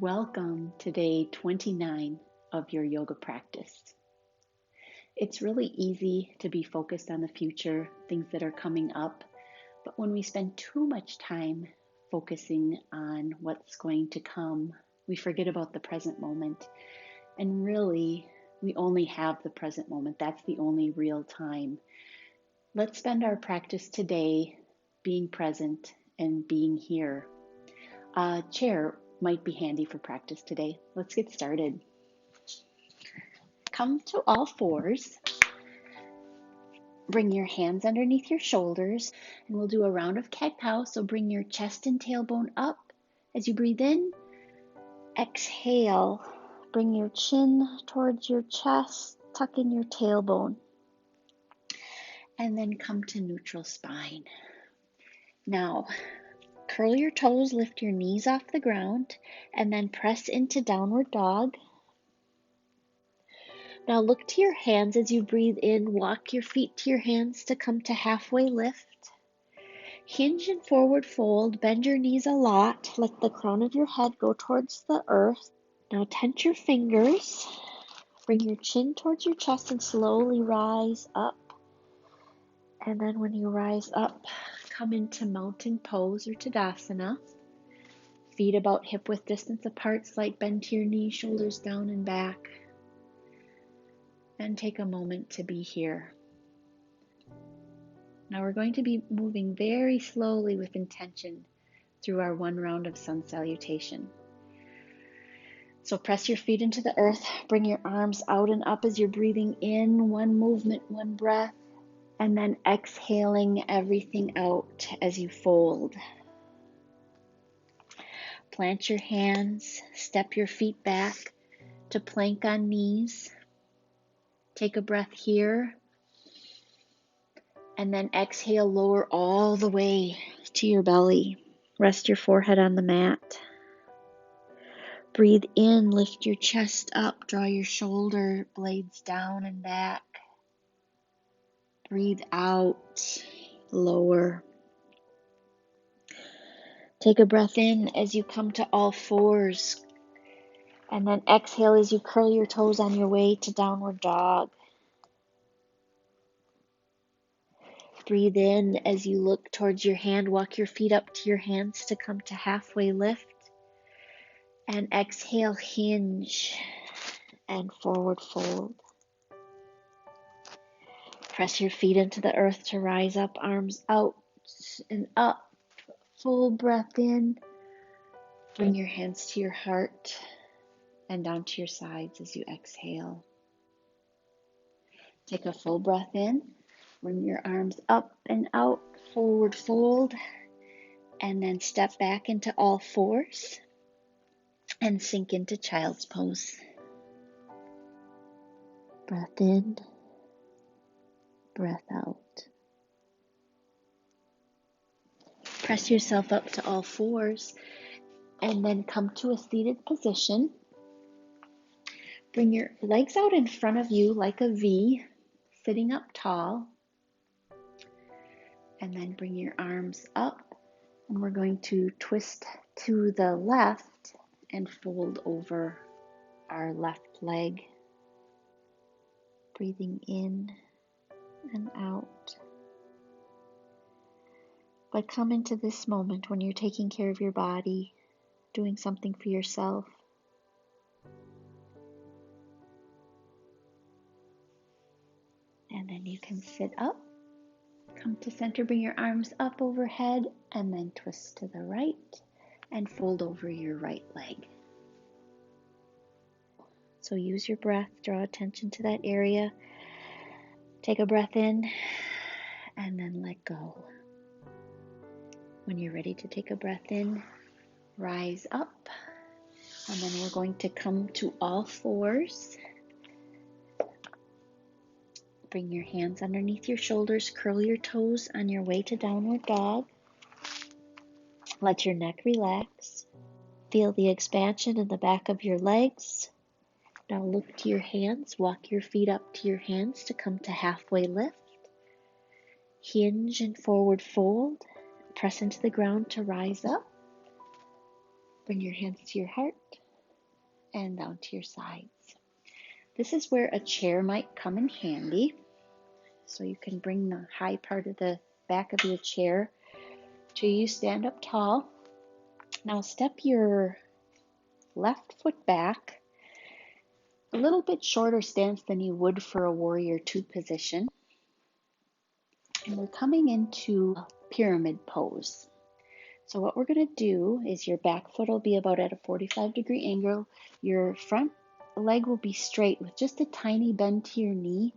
Welcome to day 29 of your yoga practice. It's really easy to be focused on the future, things that are coming up, but when we spend too much time focusing on what's going to come, we forget about the present moment. And really, we only have the present moment. That's the only real time. Let's spend our practice today being present and being here. A chair might be handy for practice today. Let's get started. Come to all fours. Bring your hands underneath your shoulders, and we'll do a round of cat-cow. So bring your chest and tailbone up as you breathe in. Exhale. Bring your chin towards your chest, tuck in your tailbone, and then come to neutral spine. Now, curl your toes, lift your knees off the ground, and then press into downward dog. Now look to your hands as you breathe in. Walk your feet to your hands to come to halfway lift. Hinge and forward fold. Bend your knees a lot. Let the crown of your head go towards the earth. Now tense your fingers. Bring your chin towards your chest and slowly rise up. And then when you rise up, come into mountain pose or Tadasana. Feet about hip width distance apart. Slight bend to your knees, shoulders down and back. And take a moment to be here. Now we're going to be moving very slowly with intention through our one round of sun salutation. So press your feet into the earth, bring your arms out and up as you're breathing in, one movement, one breath, and then exhaling everything out as you fold. Plant your hands, step your feet back to plank on knees. Take a breath here, and then exhale, lower all the way to your belly. Rest your forehead on the mat. Breathe in, lift your chest up, draw your shoulder blades down and back. Breathe out, lower. Take a breath in as you come to all fours, and then exhale as you curl your toes on your way to downward dog. Breathe in as you look towards your hand. Walk your feet up to your hands to come to halfway lift. And exhale, hinge and forward fold. Press your feet into the earth to rise up, arms out and up. Full breath in. Bring your hands to your heart and down to your sides as you exhale. Take a full breath in. Bring your arms up and out, forward fold, and then step back into all fours and sink into child's pose. Breath in, breath out. Press yourself up to all fours and then come to a seated position. Bring your legs out in front of you like a V, sitting up tall. And then bring your arms up, and we're going to twist to the left and fold over our left leg. Breathing in and out. But come into this moment when you're taking care of your body, doing something for yourself. And then you can sit up. Come to center, bring your arms up overhead, and then twist to the right and fold over your right leg. So use your breath, draw attention to that area. Take a breath in, and then let go. When you're ready to take a breath in, rise up, and then we're going to come to all fours. Bring your hands underneath your shoulders, curl your toes on your way to downward dog. Let your neck relax. Feel the expansion in the back of your legs. Now look to your hands, walk your feet up to your hands to come to halfway lift. Hinge and forward fold. Press into the ground to rise up. Bring your hands to your heart and down to your sides. This is where a chair might come in handy. So you can bring the high part of the back of your chair till you stand up tall. Now step your left foot back, a little bit shorter stance than you would for a warrior two position. And we're coming into pyramid pose. So what we're going to do is your back foot will be about at a 45-degree angle. Your front leg will be straight with just a tiny bend to your knee.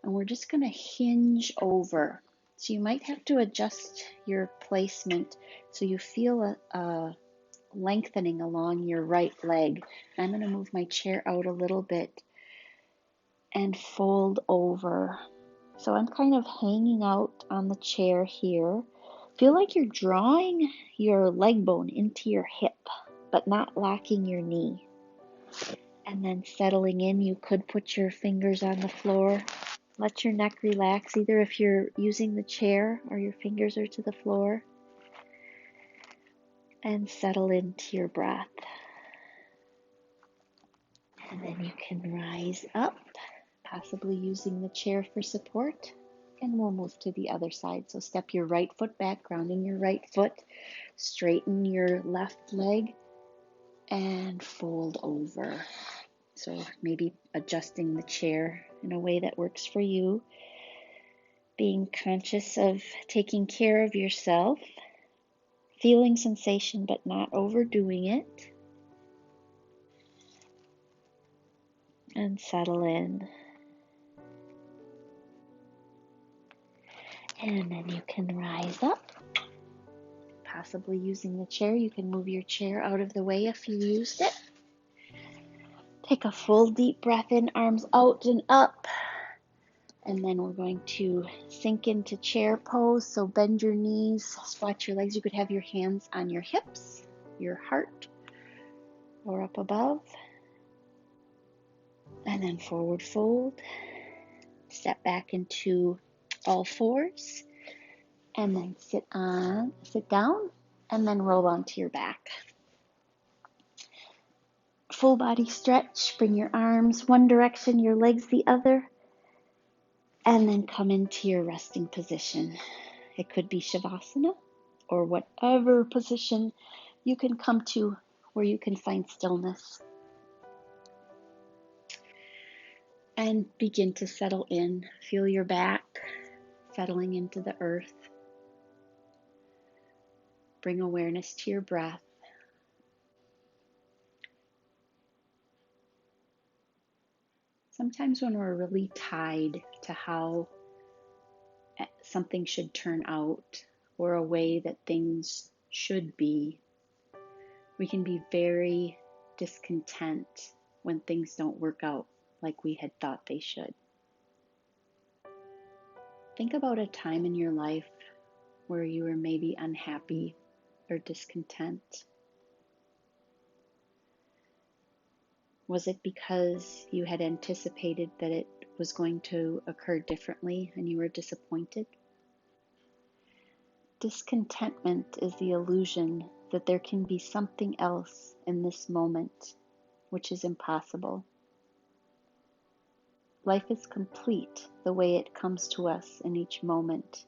And we're just going to hinge over. So you might have to adjust your placement so you feel a lengthening along your right leg. I'm going to move my chair out a little bit and fold over. So I'm kind of hanging out on the chair here. Feel like you're drawing your leg bone into your hip, but not locking your knee. And then settling in, you could put your fingers on the floor. Let your neck relax, either if you're using the chair or your fingers are to the floor. And settle into your breath. And then you can rise up, possibly using the chair for support. And we'll move to the other side. So step your right foot back, grounding your right foot. Straighten your left leg and fold over. So maybe adjusting the chair in a way that works for you. Being conscious of taking care of yourself. Feeling sensation but not overdoing it. And settle in. And then you can rise up, possibly using the chair. You can move your chair out of the way if you used it. Take a full deep breath in, arms out and up. And then we're going to sink into chair pose. So bend your knees, squat your legs. You could have your hands on your hips, your heart, or up above. And then forward fold. Step back into all fours. And then sit down, and then roll onto your back. Full body stretch, bring your arms one direction, your legs the other, and then come into your resting position. It could be Shavasana, or whatever position you can come to where you can find stillness. And begin to settle in. Feel your back settling into the earth. Bring awareness to your breath. Sometimes when we're really tied to how something should turn out or a way that things should be, we can be very discontent when things don't work out like we had thought they should. Think about a time in your life where you were maybe unhappy or discontent. Was it because you had anticipated that it was going to occur differently and you were disappointed? Discontentment is the illusion that there can be something else in this moment, which is impossible. Life is complete the way it comes to us in each moment.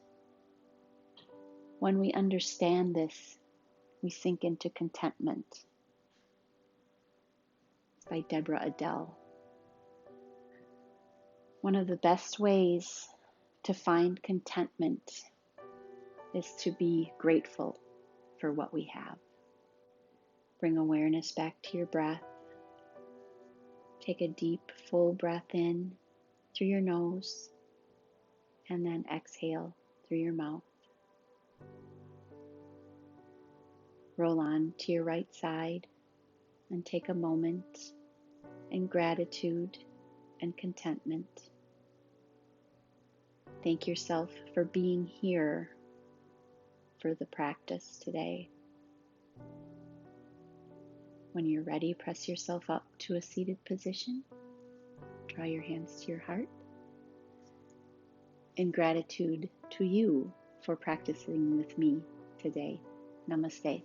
When we understand this, we sink into contentment. It's by Deborah Adele. One of the best ways to find contentment is to be grateful for what we have. Bring awareness back to your breath. Take a deep, full breath in through your nose, and then exhale through your mouth. Roll on to your right side and take a moment in gratitude and contentment. Thank yourself for being here for the practice today. When you're ready, press yourself up to a seated position. Draw your hands to your heart. In gratitude to you for practicing with me today. Namaste.